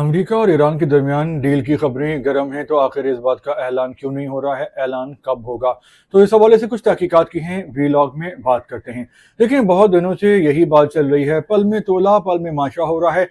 امریکہ اور ایران کے درمیان ڈیل کی خبریں گرم ہیں، تو آخر اس بات کا اعلان کیوں نہیں ہو رہا ہے؟ اعلان کب ہوگا؟ تو اس حوالے سے کچھ تحقیقات کی ہیں، ویلاگ میں بات کرتے ہیں۔ دیکھیں، بہت دنوں سے یہی بات چل رہی ہے، پل میں تولا پل میں ماشا ہو رہا ہے۔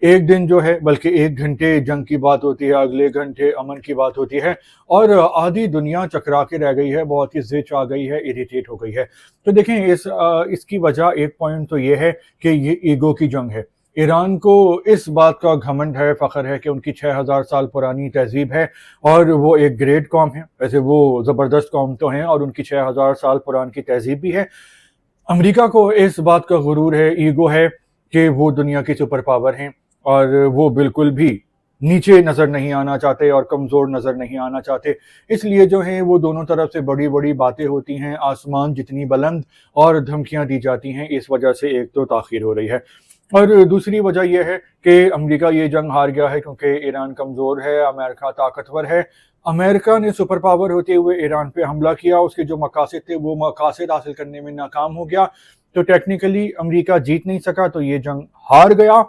ایک دن جو ہے، بلکہ ایک گھنٹے جنگ کی بات ہوتی ہے، اگلے گھنٹے امن کی بات ہوتی ہے، اور آدھی دنیا چکرا کے رہ گئی ہے، بہت ہی زچ آ گئی ہے، اریٹیٹ ہو گئی ہے۔ تو دیکھیں، اس کی وجہ ایک پوائنٹ تو یہ ہے کہ یہ ایگو کی جنگ ہے۔ ایران کو اس بات کا گھمنڈ ہے، فخر ہے کہ ان کی 6000 سال پرانی تہذیب ہے، اور وہ ایک گریٹ قوم ہے۔ ویسے وہ زبردست قوم تو ہیں، اور ان کی 6000 سال پرانی تہذیب بھی ہے۔ امریکہ کو اس بات کا غرور ہے، ایگو ہے، کہ وہ دنیا کی سپر پاور ہیں، اور وہ بالکل بھی نیچے نظر نہیں آنا چاہتے اور کمزور نظر نہیں آنا چاہتے۔ اس لیے جو ہیں وہ دونوں طرف سے بڑی بڑی باتیں ہوتی ہیں، آسمان جتنی بلند، اور دھمکیاں دی جاتی ہیں۔ اس وجہ سے ایک تو تاخیر ہو رہی ہے، اور دوسری وجہ یہ ہے کہ امریکہ یہ جنگ ہار گیا ہے کیونکہ ایران کمزور ہے، امریکہ طاقتور ہے۔ امریکہ نے سپر پاور ہوتے ہوئے ایران پہ حملہ کیا، اس کے جو مقاصد تھے وہ مقاصد حاصل کرنے میں ناکام ہو گیا، تو ٹیکنیکلی امریکہ جیت نہیں سکا، تو یہ جنگ ہار گیا۔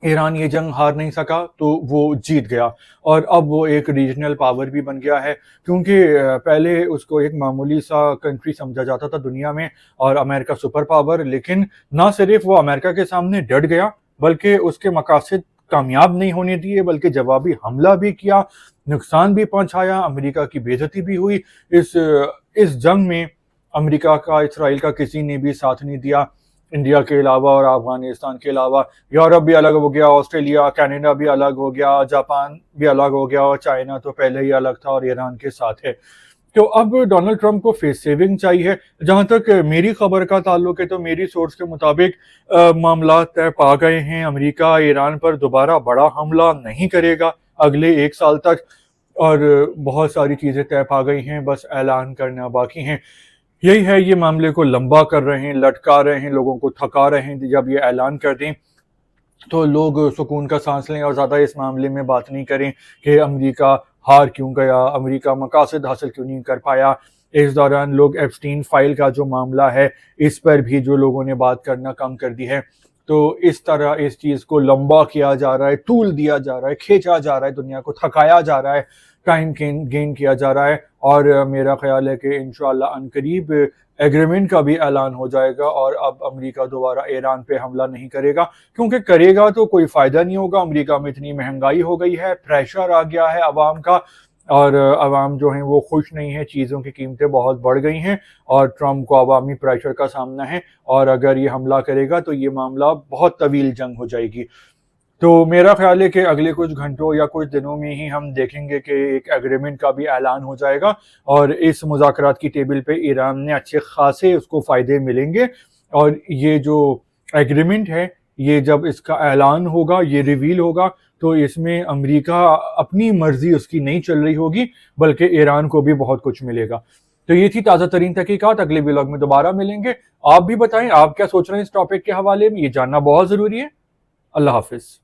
ایران یہ جنگ ہار نہیں سکا تو وہ جیت گیا، اور اب وہ ایک ریجنل پاور بھی بن گیا ہے، کیونکہ پہلے اس کو ایک معمولی سا کنٹری سمجھا جاتا تھا دنیا میں، اور امریکہ سپر پاور۔ لیکن نہ صرف وہ امریکہ کے سامنے ڈٹ گیا، بلکہ اس کے مقاصد کامیاب نہیں ہونے دیے، بلکہ جوابی حملہ بھی کیا، نقصان بھی پہنچایا، امریکہ کی بے عزتی بھی ہوئی۔ اس جنگ میں امریکہ کا، اسرائیل کا کسی نے بھی ساتھ نہیں دیا، انڈیا کے علاوہ اور افغانستان کے علاوہ۔ یورپ بھی الگ ہو گیا، آسٹریلیا، کینیڈا بھی الگ ہو گیا، جاپان بھی الگ ہو گیا، اور چائنا تو پہلے ہی الگ تھا اور ایران کے ساتھ ہے۔ تو اب ڈونلڈ ٹرمپ کو فیس سیونگ چاہیے۔ جہاں تک میری خبر کا تعلق ہے، تو میری سورس کے مطابق معاملات طے پا گئے ہیں۔ امریکہ ایران پر دوبارہ بڑا حملہ نہیں کرے گا اگلے 1 سال تک، اور بہت ساری چیزیں طے پا گئی ہیں، بس اعلان کرنا باقی ہیں۔ یہی ہے، یہ معاملے کو لمبا کر رہے ہیں، لٹکا رہے ہیں، لوگوں کو تھکا رہے ہیں۔ جب یہ اعلان کر دیں تو لوگ سکون کا سانس لیں، اور زیادہ اس معاملے میں بات نہیں کریں کہ امریکہ ہار کیوں گیا، امریکہ مقاصد حاصل کیوں نہیں کر پایا۔ اس دوران لوگ ایپسٹین فائل کا جو معاملہ ہے، اس پر بھی جو لوگوں نے بات کرنا کم کر دی ہے۔ تو اس طرح اس چیز کو لمبا کیا جا رہا ہے، طول دیا جا رہا ہے، کھینچا جا رہا ہے، دنیا کو تھکایا جا رہا ہے، ٹائم گین کیا جا رہا ہے، اور میرا خیال ہے کہ انشاءاللہ عنقریب ایگریمنٹ کا بھی اعلان ہو جائے گا، اور اب امریکہ دوبارہ ایران پہ حملہ نہیں کرے گا، کیونکہ کرے گا تو کوئی فائدہ نہیں ہوگا۔ امریکہ میں اتنی مہنگائی ہو گئی ہے، پریشر آ گیا ہے عوام کا، اور عوام جو ہیں وہ خوش نہیں ہیں، چیزوں کی قیمتیں بہت بڑھ گئی ہیں، اور ٹرمپ کو عوامی پریشر کا سامنا ہے، اور اگر یہ حملہ کرے گا تو یہ معاملہ بہت طویل جنگ ہو جائے گی۔ تو میرا خیال ہے کہ اگلے کچھ گھنٹوں یا کچھ دنوں میں ہی ہم دیکھیں گے کہ ایک ایگریمنٹ کا بھی اعلان ہو جائے گا، اور اس مذاکرات کی ٹیبل پہ ایران نے اچھے خاصے اس کو فائدے ملیں گے، اور یہ جو ایگریمنٹ ہے، یہ جب اس کا اعلان ہوگا، یہ ریویل ہوگا، تو اس میں امریکہ اپنی مرضی اس کی نہیں چل رہی ہوگی، بلکہ ایران کو بھی بہت کچھ ملے گا۔ تو یہ تھی تازہ ترین تحقیقات، اگلے ولاگ میں دوبارہ ملیں گے۔ آپ بھی بتائیں آپ کیا سوچ رہے ہیں اس ٹاپک کے حوالے میں، یہ جاننا بہت ضروری ہے۔ اللہ حافظ۔